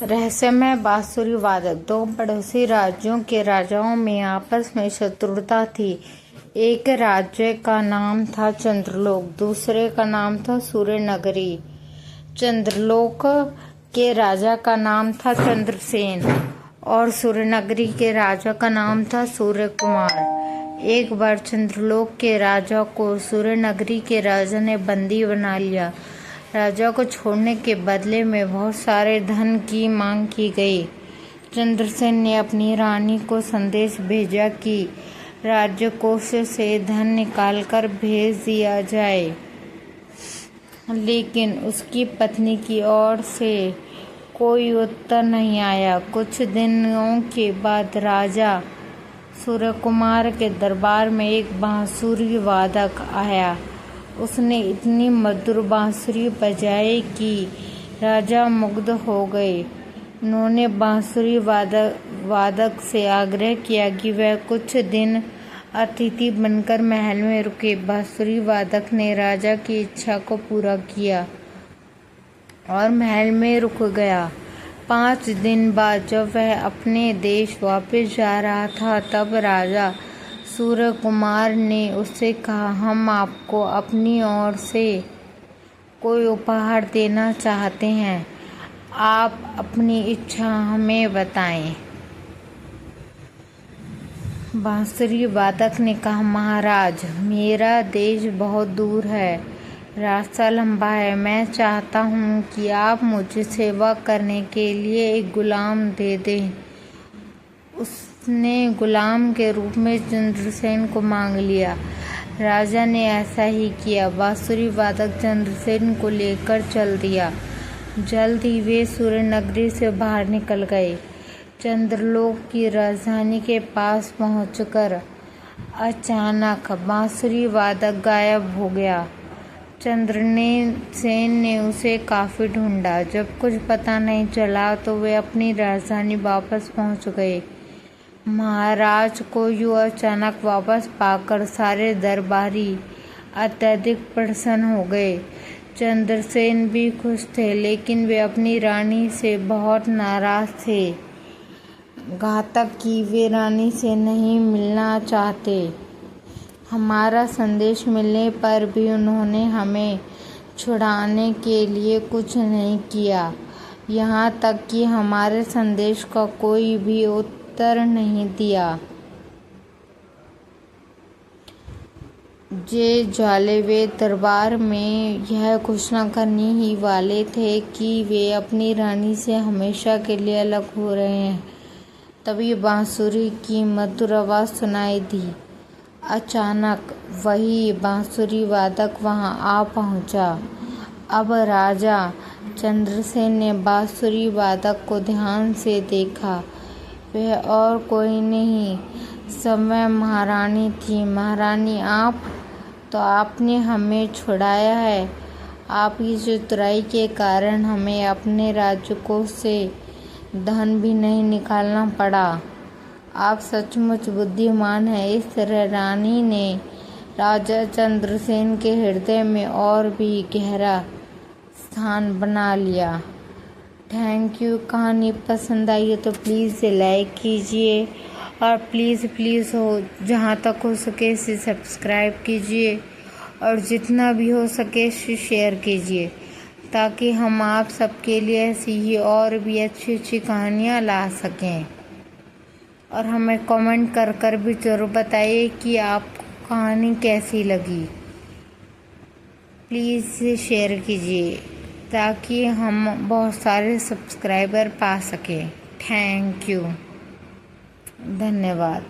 रहस्यमय बांसुरी वादक। दो पड़ोसी राज्यों के राजाओं में आपस में शत्रुता थी। एक राज्य का नाम था चंद्रलोक, दूसरे का नाम था सूर्यनगरी। चंद्रलोक के राजा का नाम था चंद्रसेन और सूर्यनगरी के राजा का नाम था सूर्यकुमार। एक बार चंद्रलोक के राजा को सूर्यनगरी के राजा ने बंदी बना लिया। राजा को छोड़ने के बदले में बहुत सारे धन की मांग की गई। चंद्रसेन ने अपनी रानी को संदेश भेजा कि राज्यकोष से धन निकालकर भेज दिया जाए, लेकिन उसकी पत्नी की ओर से कोई उत्तर नहीं आया। कुछ दिनों के बाद राजा सूर्यकुमार के दरबार में एक बांसुरी वादक आया। उसने इतनी मधुर बांसुरी बजाई कि राजा मुग्ध हो गए। उन्होंने बांसुरी वादक से आग्रह किया कि वह कुछ दिन अतिथि बनकर महल में रुके। बांसुरी वादक ने राजा की इच्छा को पूरा किया और महल में रुक गया। 5 दिन बाद जब वह अपने देश वापस जा रहा था, तब राजा सूर्यकुमार ने उससे कहा, हम आपको अपनी ओर से कोई उपहार देना चाहते हैं, आप अपनी इच्छा हमें बताएं। बांसुरी वादक ने कहा, महाराज, मेरा देश बहुत दूर है, रास्ता लंबा है। मैं चाहता हूँ कि आप मुझे सेवा करने के लिए एक गुलाम दे दें। उसने गुलाम के रूप में चंद्रसेन को मांग लिया। राजा ने ऐसा ही किया। बांसुरी वादक चंद्रसेन को लेकर चल दिया। जल्द ही वे सूर्यनगरी से बाहर निकल गए। चंद्रलोक की राजधानी के पास पहुंचकर अचानक बांसुरी वादक गायब हो गया। चंद्रसेन ने उसे काफी ढूंढा। जब कुछ पता नहीं चला तो वे अपनी राजधानी वापस पहुंच गए। महाराज को यूं अचानक वापस पाकर सारे दरबारी अत्यधिक प्रसन्न हो गए। चंद्रसेन भी खुश थे, लेकिन वे अपनी रानी से बहुत नाराज थे। घातक कि वे रानी से नहीं मिलना चाहते। हमारा संदेश मिलने पर भी उन्होंने हमें छुड़ाने के लिए कुछ नहीं किया, यहाँ तक कि हमारे संदेश का कोई भी उत्तर नहीं दिया। जे ज्वाले वे दरबार में यह घोषणा करने ही वाले थे कि वे अपनी रानी से हमेशा के लिए अलग हो रहे हैं। तभी बांसुरी की मधुर आवाज सुनाई दी। अचानक वही बांसुरी वादक वहां आ पहुंचा। अब राजा चंद्रसेन ने बांसुरी वादक को ध्यान से देखा। वह और कोई नहीं, स्वयं महारानी थी। महारानी, आप तो आपने हमें छुड़ाया है। आपकी चतुराई के कारण हमें अपने राज्यकोष से धन भी नहीं निकालना पड़ा। आप सचमुच बुद्धिमान हैं। इस तरह रानी ने राजा चंद्रसेन के हृदय में और भी गहरा स्थान बना लिया। Thank you. कहानी पसंद आई है तो प्लीज़ लाइक कीजिए और प्लीज़ हो जहाँ तक हो सके इसे सब्सक्राइब कीजिए और जितना भी हो सके इसे शेयर कीजिए, ताकि हम आप सबके लिए ऐसी ही और भी अच्छी कहानियाँ ला सकें। और हमें कमेंट कर भी ज़रूर बताइए कि आपको कहानी कैसी लगी। प्लीज़ शेयर कीजिए ताकि हम बहुत सारे सब्सक्राइबर पा सकें। Thank you. धन्यवाद।